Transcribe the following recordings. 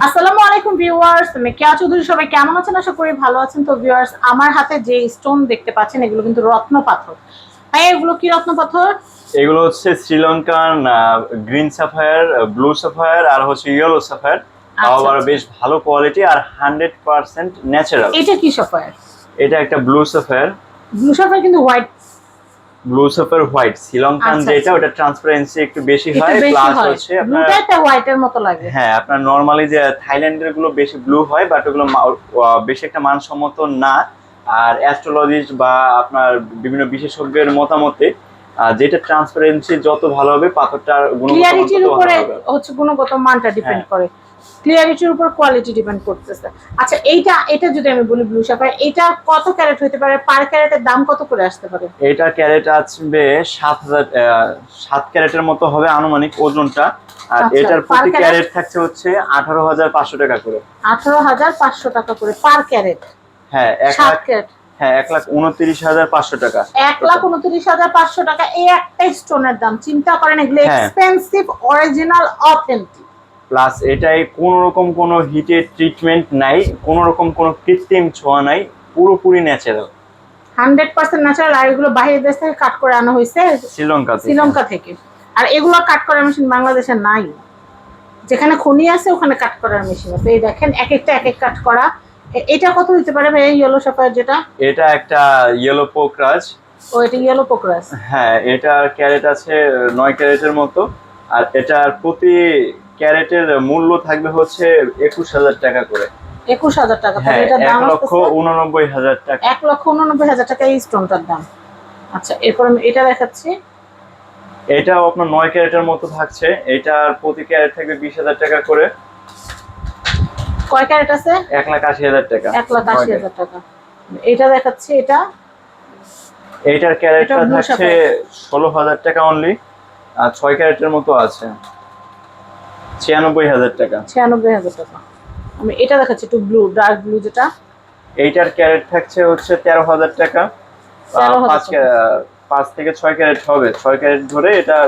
আসসালামু আলাইকুম ভিউয়ার্স, আমি কেয়া চৌধুরী। সবাই কেমন আছেন? আশা করি ভালো আছেন। তো ভিউয়ার্স, আমার হাতে যে স্টোন দেখতে পাচ্ছেন এগুলো কিন্তু রত্ন পাথর। ভাই, এগুলো কি রত্ন পাথর? এগুলো হচ্ছে Sri Lankan green sapphire, blue sapphire আর হচ্ছে ইয়েলো সাফায়ার। তাও আচ্ছা আবার আচ্ছা। বেশ ভালো কোয়ালিটি আর 100% ন্যাচারাল। এটা কি সাফায়ার? এটা একটা ব্লু সাফায়ার। ব্লু সাফায়ার কিন্তু white. Blue Sapphire white, Sri Lankan আচ্ছা যেটা আচ্ছা, ওটা ট্রান্সপারেন্সি একটু বেশি একটু হয়, বেশি প্লাস হয়। হচ্ছে আপনার ব্লুটা একটা হোয়াইটের মতো লাগে। হ্যাঁ আপনার নরমালি যে থাইল্যান্ডের গুলো বেশি ব্লু হয়, বাট ওগুলো বেশি একটা মানসম্মত না। আর অ্যাস্ট্রোলজিস্ট বা আপনার বিভিন্ন বিশেষজ্ঞের মতামতে যেটা ট্রান্সপারেন্সি যত ভালো হবে পাথরটার গুণগত মান ক্লিয়ারিটির তত ভালো উপরে হবে। হচ্ছে গুণগত মানটা ডিপেন্ড হ্যাঁ, করে। ক্লিয়ারিটির উপর কোয়ালিটি ডিপেন্ড করতেছে। আচ্ছা, এটা যদি আমি বলি ব্লু সাফায়ার, এটা কত ক্যারেট হতে পারে? পার ক্যারেটের দাম কত করে আসতে পারে? এটা ক্যারেট আসবে 7,000, 7 ক্যারেটের মতো হবে আনুমানিক ওজনটা। আর আচ্ছা, এটার পার প্রতি ক্যারেট ক্যারেট থাকছে হচ্ছে 18,500 টাকা করে। 18,500 টাকা করে পার ক্যারেট। হ্যাঁ, এক সাত লাখ ক্যারেট। হ্যাঁ 1,29,500 টাকা। 1,29,500 টাকা এই একটা স্টোনের দাম। চিন্তা করেন, এগুলো হ্যাঁ, এক্সপেন্সিভ, অরিজিনাল, অথেন্টিক। প্লাস এটাই কোনো রকম কোনো হিটের ট্রিটমেন্ট নাই, কোনো রকম কোনো কৃত্রিম ছোঁয়া নাই, পুরোপুরি ন্যাচারাল 100% ন্যাচারাল। আর এগুলো বাইরের দেশ থেকে কাট করে আনা হয়েছে, শ্রীলঙ্কা থেকে। শ্রীলঙ্কা থেকে। আর এগুলো কাট করার মেশিন বাংলাদেশে নাই। যেখানে খনি আছে ওখানে কাট করার মেশিন আছে। এই দেখেন, এক একটা এক এক কাট করা। এটা কত হতে পারে ভাই, ইয়েলো সাফায়ার যেটা? এটা একটা ইয়েলো পোকরাজ। ও, এটা ইয়েলো পোকরাস। হ্যাঁ, এটার ক্যারেট আছে 9 ক্যারেটের মতো। আর এটার প্রতি ক্যারেটের মূল্য থাকবে হচ্ছে 21,000 টাকা করে। 21,000 টাকা। তাহলে হ্যাঁ, এটার এক দাম লক্ষ আসতেছে 89,000 টাকা। 1,89,000 টাকা এই স্টোনটার দাম। আচ্ছা, এরপর আমি এটা দেখাচ্ছি। এটাও আপনার 9 ক্যারেটের মতো থাকছে। এটার প্রতি ক্যারেট থাকবে 20,000 টাকা করে। কয় ক্যারেট আছে? 1,80,000 টাকা। 1,80,000 টাকা। এটা দেখাচ্ছি। এটা এইটার এটা ক্যারেটটা ব্লু থাকছে সাফায়ার। 16,000 টাকা অনলি। আর 6 ক্যারেটের মতো আছে 96,000 টাকা। 96,000 টাকা। আমি এটা দেখাচ্ছি, একটু ব্লু, ডার্ক ব্লু যেটা। এইটার ক্যারেট থাকছে হচ্ছে 13,000 টাকা। 13,000 টাকা। 5 থেকে 6 ক্যারেট হবে, 6 ক্যারেট ধরে এটার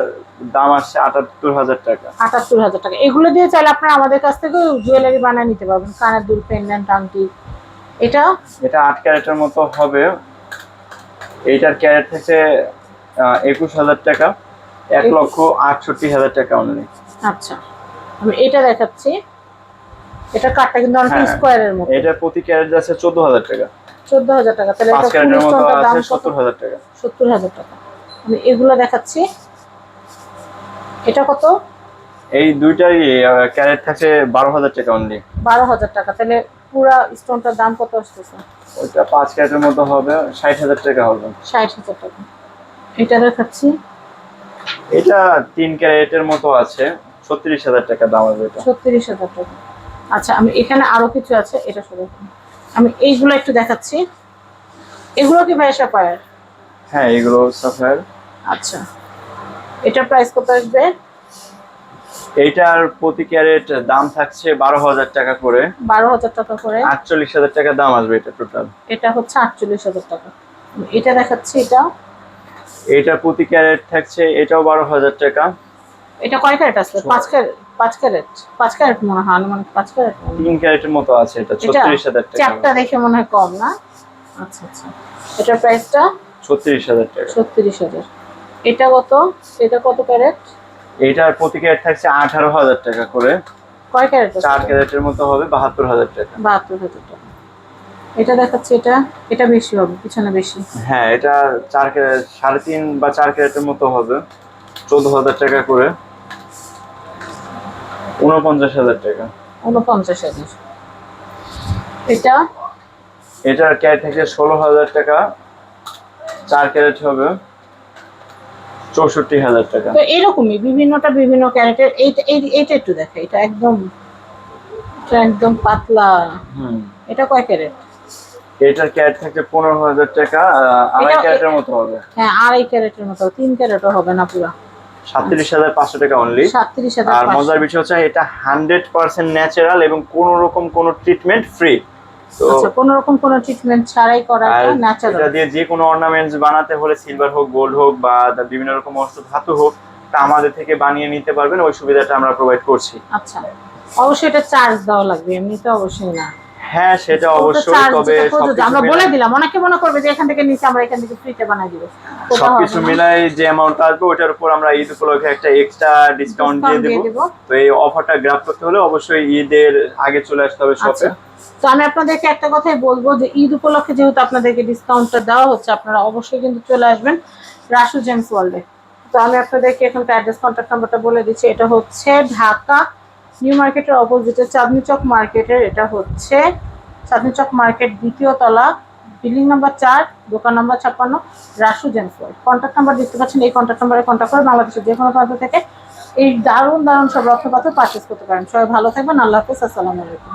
দাম আসছে 78,000 টাকা। 78,000 টাকা। এগুলো দিয়ে চাইলে আপনারা আমাদের কাছ থেকে জুয়েলারি বানিয়ে নিতে পারবেন, কানের দুল, পেন্ডেন্ট, আংটি। এটা এটা 8 ক্যারেটের মতো হবে। এইটার ক্যারেট থেকে 21,000 টাকা। 1,68,000 টাকা অনলি। আচ্ছা, আমি এটা দেখাচ্ছি। এটা কাটটা কিন্তু অনেকটা হ্যাঁ, স্কোয়ারের মতো। এটা প্রতি ক্যারেট যাচ্ছে 14,000 টাকা। 14,000 টাকা। তাহলে পাঁচ এটা ফুল ক্যারেটের মতো স্টোনটার দাম আছে কত? 70,000 টাকা। 70,000 টাকা। আমি এগুলো দেখাচ্ছি। এটা কত? এই দুইটাই ক্যারেট থাকছে 12,000 টাকা অনলি। 12,000 টাকা। তাহলে পুরা স্টোনটার দাম কত আসতেছে? ওইটা 5 ক্যারেটের মতো হবে 60,000 টাকা হবে। 60,000 টাকা। এটা দেখাচ্ছি। এটা 3 ক্যারেটের মতো আছে, 36,000 টাকা দাম হবে এটা। 36,000 টাকা। আচ্ছা, আমি এখানে আরো কিছু আছে, এটা শুরু করি। আমি এইগুলো একটু দেখাচ্ছি। এগুলো কি ভাই সাফায়ার? হ্যাঁ, এগুলো সাফায়ার। আচ্ছা, এটার প্রাইস কত আসবে? এইটার প্রতি ক্যারেট দাম থাকছে 12,000 টাকা করে। 12,000 টাকা করে। 48,000 টাকা দাম আসবে এটা টোটাল। এটা হচ্ছে 48,000 টাকা। আমি এটা দেখাচ্ছি। এটা এইটার প্রতি ক্যারেট থাকছে এটাও 12,000 টাকা। এটা কয় ক্যারেট আসবে? 5 ক্যারেট। 5 ক্যারেট। 5 ক্যারেট মনে হয়, মানে 5 ক্যারেট মনে হয়। 3 ক্যারেটের মতো আছে, এটা এটা 36,000 টাকা। চ্যাপটা দেখে মনে হয় কম না? আচ্ছা আচ্ছা। এটার প্রাইসটা 36,000 টাকা। 36,000। এটা কত? এটা কত ক্যারেট? এইটার প্রতি ক্যারেট থাকছে 18,000 টাকা করে। কয় ক্যারেট আছে? 4 ক্যারেটের মতো হবে 72,000 টাকা। 72,000 টাকা। এটা দেখাচ্ছি। এটা বেশি হবে, পিছনে বেশি। হ্যাঁ, এটা 4 ক্যারেট, 3.5 বা 4 ক্যারেটের মতো হবে 14,000 টাকা করে। 49,000 টাকা। 49,000। এটা এটার ক্যারেট থেকে 16,000 টাকা। 4 ক্যারেট হবে 64,000 টাকা। তো এরকমই বিভিন্নটা বিভিন্ন ক্যারেটের। এইটা একটু দেখে, এটা একদম পাতলা। হুম, এটা কয় ক্যারেট? এটার ক্যারেট থেকে 15,000 টাকা। এটা 2.5 ক্যারেটের মতো হবে। হ্যাঁ, 2.5 ক্যারেটের মতো। 3 ক্যারেটও হবে না পুরা। 37,500 টাকা অনলি। আর 37,500। মজার বিষয় হচ্ছে এটা 100% ন্যাচারাল এবং কোনো রকম কোনো ট্রিটমেন্ট ফ্রি। তো আচ্ছা, কোন রকম কোন ট্রিটমেন্ট ছাড়াই করা, আর এটা এটা ন্যাচারাল। দিয়ে যে কোনো অর্নামেন্টস বানাতে হলে সিলভার হোক, গোল্ড হোক বা বিভিন্ন রকম অস্ত্র ধাতু হোক, তা আমাদের থেকে বানিয়ে নিতে পারবেন। ওই সুবিধাটা আমরা প্রোভাইড করছি। আচ্ছা, অবশ্যই এটা চার্জ দেওয়া লাগবে, এমনিতে অবশ্যই না। হ্যাঁ সেটা অবশ্যই, তবে আমরা বলে দিলাম, অনেকে মনে করবে যে এখান থেকে নিচে আমরা এখান থেকে ফ্রিতে বানাই দিব, সবকিছু মিলাই যে অ্যামাউন্ট আসবে ওটার উপর আমরা ঈদ উপলক্ষে একটা এক্সট্রা ডিসকাউন্ট দিয়ে দেব। তো এই অফারটা গ্র্যাব করতে হলে অবশ্যই ঈদের আগে চলে আসতে হবে শপে। তো আমি আপনাদেরকে একটা কথাই বলবো যে ঈদ উপলক্ষে যেহেতু আপনাদেরকে ডিসকাউন্টটা দেওয়া হচ্ছে, আপনারা অবশ্যই কিন্তু চলে আসবেন রাসু জেমস ওয়ার্ল্ডে। তো আমি আপনাদেরকে এখানকার অ্যাড্রেস কন্ট্যাক্ট নাম্বারটা বলে দিচ্ছি। এটা হচ্ছে ঢাকা নিউ মার্কেটের অপোজিটে চাঁদনি চক মার্কেটের, এটা হচ্ছে চাঁদনি চক মার্কেট 2য় তলা, বিল্ডিং নাম্বার 4, দোকান number 56, Rasu James world. Contact number দেখতে পাচ্ছেন, এই কন্ট্যাক্ট নাম্বারে কন্ট্যাক্ট করে বাংলাদেশের যে কোনো প্রান্ত থেকে এই দারুণ দারুণ সব রত্নপাথর পারচেস করতে পারেন। সবাই ভালো থাকবেন, আল্লাহ হাফেজ, আসসালামু আলাইকুম।